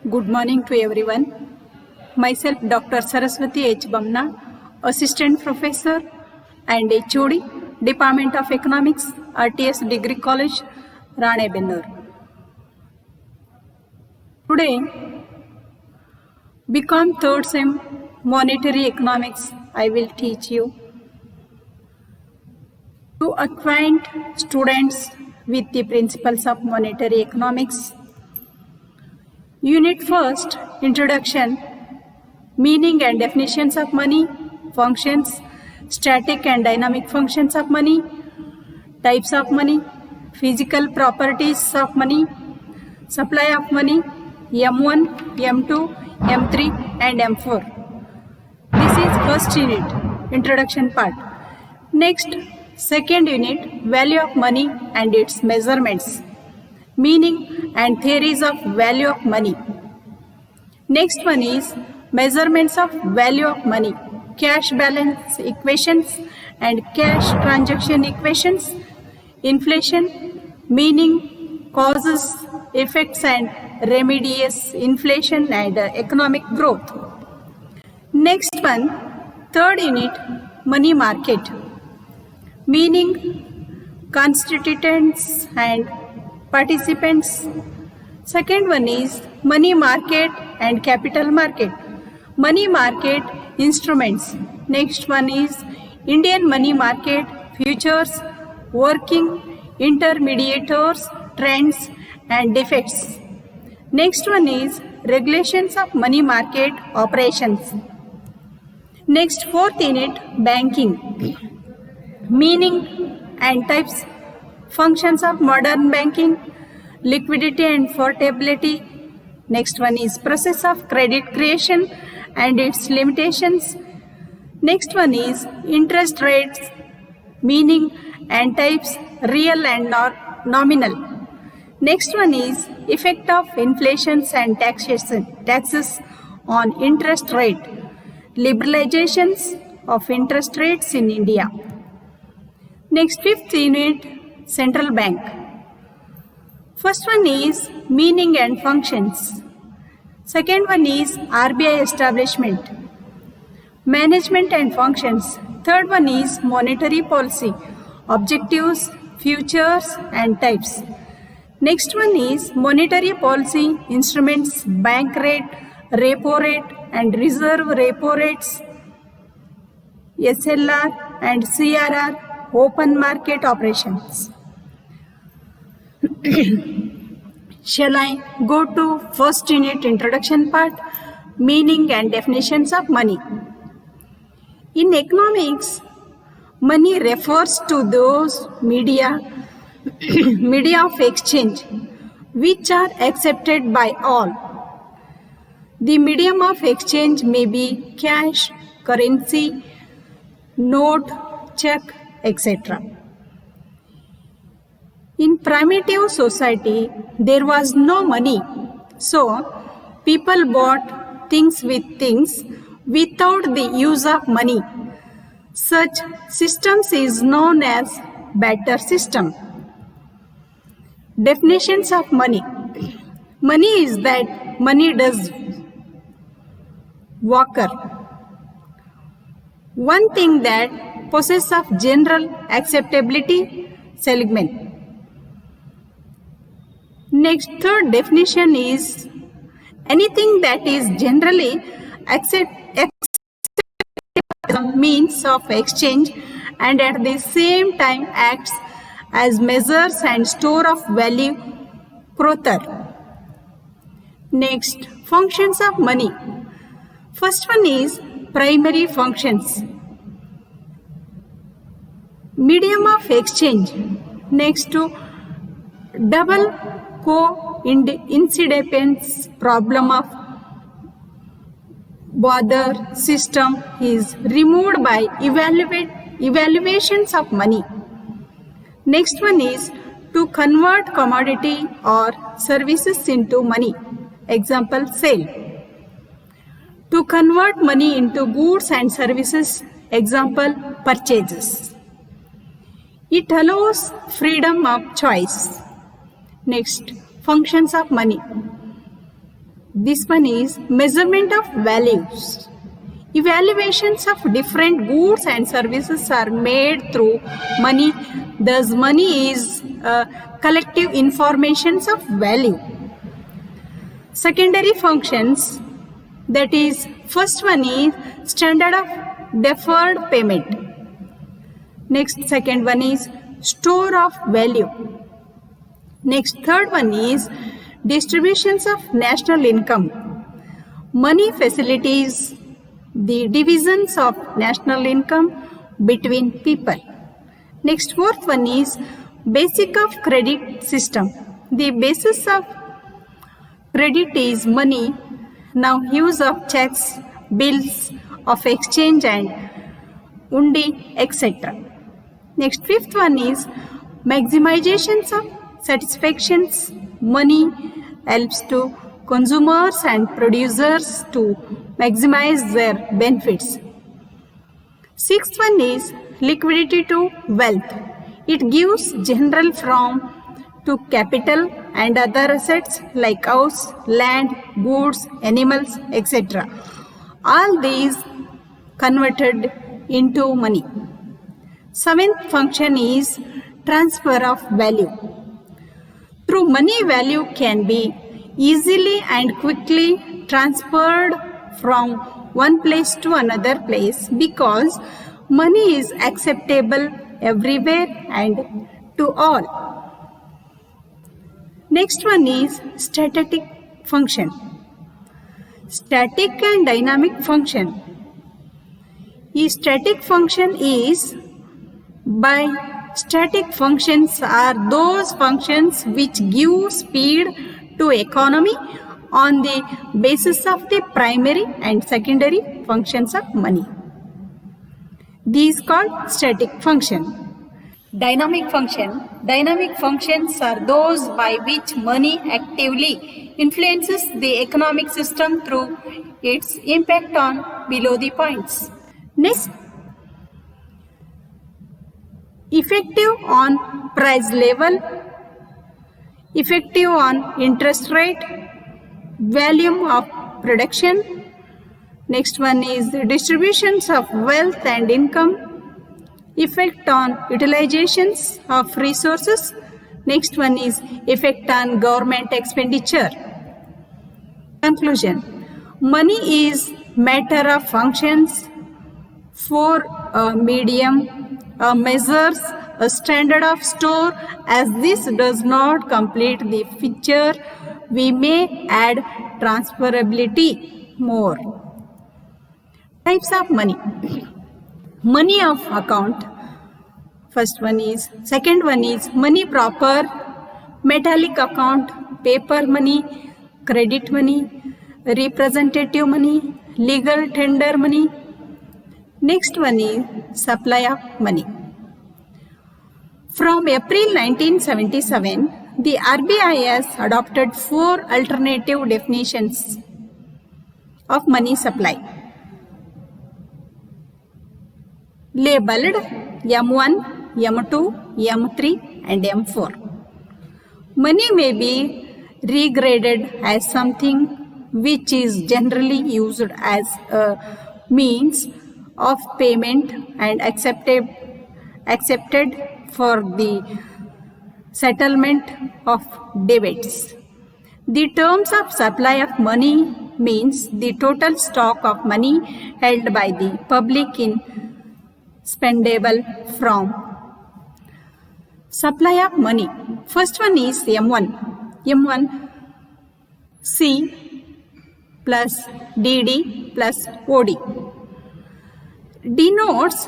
Good morning to everyone. Myself Dr. Saraswati H. Bamna, Assistant Professor and HOD, Department of Economics, RTS Degree College, Ranebennur. Today, BCom 3rd Sem Monetary Economics I will teach you. To acquaint students with the principles of monetary economics, Unit 1st, Introduction, Meaning and Definitions of Money, Functions, Static and Dynamic Functions of Money, Types of Money, Physical Properties of Money, Supply of Money, M1, M2, M3 and M4. This is first unit, Introduction part. Next, second unit, Value of Money and its Measurements, Meaning and Theories of Value of Money. Next one is Measurements of Value of Money, Cash Balance Equations and Cash Transaction Equations, Inflation, Meaning, Causes, Effects and Remedies, Inflation and Economic Growth. Next one, third unit, Money Market, Meaning, Constituents and Participants. Second one is Money Market and Capital Market, Money Market Instruments. Next one is Indian Money Market, Futures, Working, Intermediators, Trends and Defects. Next one is Regulations of Money Market Operations. Next, fourth unit, Banking, Meaning and Types, Functions of Modern Banking, Liquidity and Portability. Next one is Process of Credit Creation and its Limitations. Next one is Interest Rates, Meaning and Types, Real and Nominal. Next one is Effect of Inflations and Taxes on Interest Rate, Liberalizations of Interest Rates in India. Next, fifth unit, Central Bank. First one is Meaning and Functions. Second one is RBI Establishment, Management and Functions. Third one is Monetary Policy, Objectives, Futures and Types. Next one is Monetary Policy, Instruments, Bank Rate, Repo Rate and Reserve Repo Rates, SLR and CRR, Open Market Operations. Shall I go to first unit, Introduction part, Meaning and Definitions of Money. In economics, money refers to those media of exchange which are accepted by all. The medium of exchange may be cash, currency, note, check, etc. In primitive society, there was no money, so people bought things with things without the use of money. Such systems is known as barter system. Definitions of money. Money is that money does worker. One thing that possesses of general acceptability, seligman. Next, third definition is anything that is generally accepted as a means of exchange and at the same time acts as measures and store of value, crother. Next, functions of money. First one is primary functions, medium of exchange. Next to double coincidence problem of bother system is removed by evaluations of money. Next one is to convert commodity or services into money. Example, sale. To convert money into goods and services. Example, purchases. It allows freedom of choice. Next, functions of money. This one is measurement of values. Evaluations of different goods and services are made through money. Thus, money is collective informations of value. Secondary functions, that is, first one is standard of deferred payment. Next, second one is store of value. Next, third one is distributions of national income. Money facilities the divisions of national income between people. Next, fourth one is basic of credit system. The basis of credit is money. Now, use of checks, bills of exchange and undi, etc. Next, fifth one is maximizations of satisfactions. Money helps to consumers and producers to maximize their benefits. Sixth one is liquidity to wealth. It gives general from to capital and other assets like house, land, goods, animals, etc. All these converted into money. Seventh function is transfer of value. Through money, value can be easily and quickly transferred from one place to another place because money is acceptable everywhere and to all. Next one is static function. Static and dynamic function. A static function is by static functions are those functions which give speed to economy on the basis of the primary and secondary functions of money. These called static function. Dynamic function. Dynamic functions are those by which money actively influences the economic system through its impact on below the points. Next, effective on price level, effective on interest rate, volume of production. Next one is the distributions of wealth and income, effect on utilizations of resources. Next one is effect on government expenditure. Conclusion. Money is matter of functions for a medium, a measures, a standard of store. As this does not complete the picture, we may add transferability more. Types of money. Money of account. First one is, second one is money proper, metallic account, paper money, credit money, representative money, legal tender money. Next one is supply of money. From April 1977, the RBI has adopted 4 alternative definitions of money supply. Labeled M1, M2, M3 and M4. Money may be regraded as something which is generally used as a means of payment and accepted for the settlement of debts. The terms of supply of money means the total stock of money held by the public in spendable from. Supply of money. First one is M1. M1 C plus DD plus OD. Denotes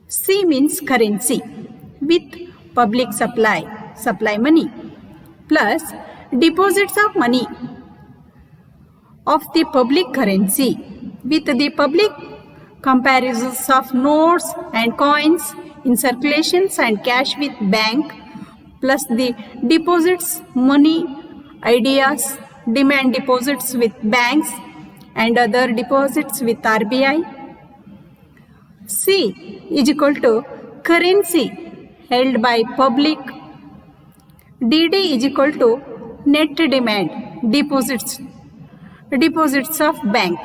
C means currency with public supply money plus deposits of money of the public currency with the public comparisons of notes and coins in circulations and cash with bank plus the deposits money ideas demand deposits with banks and other deposits with RBI. C is equal to currency held by public. DD is equal to net demand deposits deposits of bank.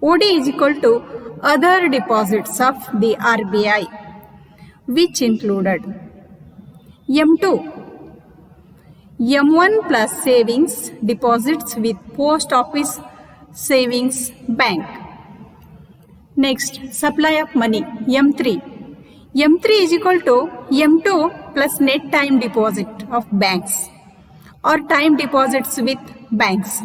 OD is equal to other deposits of the RBI, which included M2, M1 plus savings deposits with post office savings bank. Next, supply of money, M3. M3 is equal to M2 plus net time deposit of banks or time deposits with banks.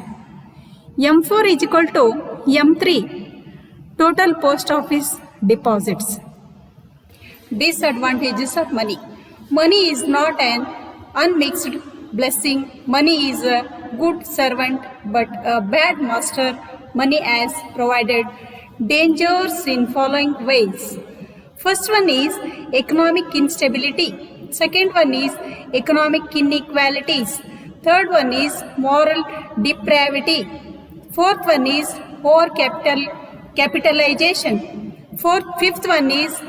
M4 is equal to M3, total post office deposits. Disadvantages of money. Money is not an unmixed blessing. Money is a good servant but a bad master. Money has provided dangers in following ways. First one is economic instability. Second one is economic inequalities. Third one is moral depravity. Fourth one is capitalization. Fifth one is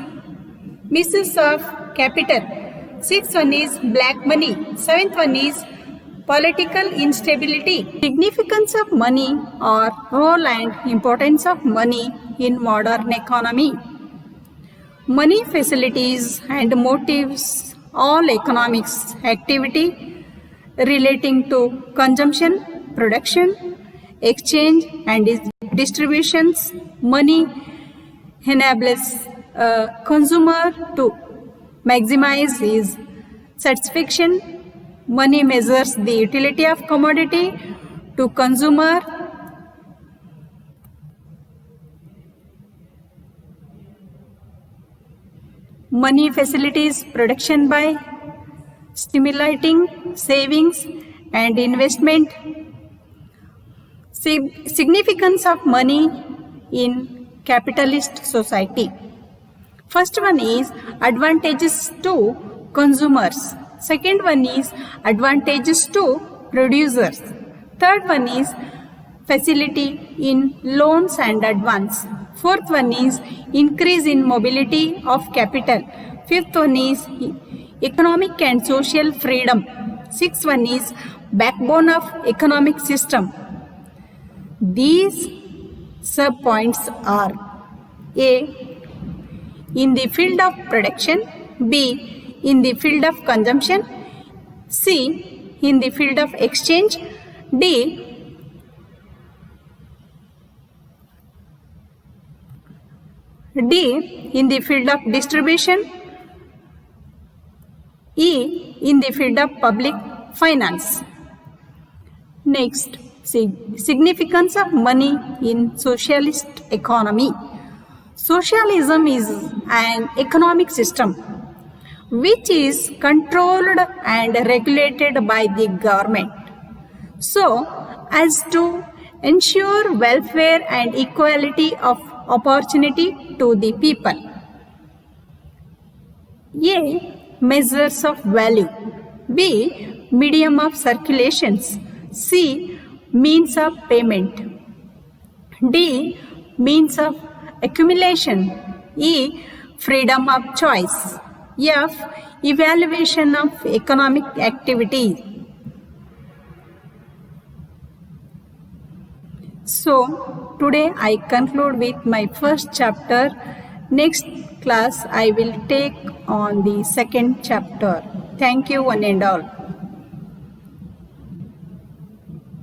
misuse of capital. Sixth one is black money. Seventh one is political instability. Significance of money or role and importance of money in modern economy. Money facilities and motives all economics activity relating to consumption, production, exchange and distributions. Money enables a consumer to maximize his satisfaction. Money measures the utility of commodity to consumer. Money facilitates production by stimulating savings and investment. Significance of money in capitalist society. First one is advantages to consumers. Second one is advantages to producers. Third one is facility in loans and advance. Fourth one is increase in mobility of capital. Fifth one is economic and social freedom. Sixth one is backbone of economic system. These sub-points are A. in the field of production, B. in the field of consumption, C. in the field of exchange, D. in the field of distribution, E. in the field of public finance. Next, significance of money in socialist economy. Socialism is an economic system which is controlled and regulated by the government so as to ensure welfare and equality of opportunity to the people. A. Measures of value. B. Medium of circulations. C. Means of payment. D. Means of accumulation. E. Freedom of choice. F. Evaluation of economic activity. So, today I conclude with my first chapter. Next class I will take on the second chapter. Thank you one and all.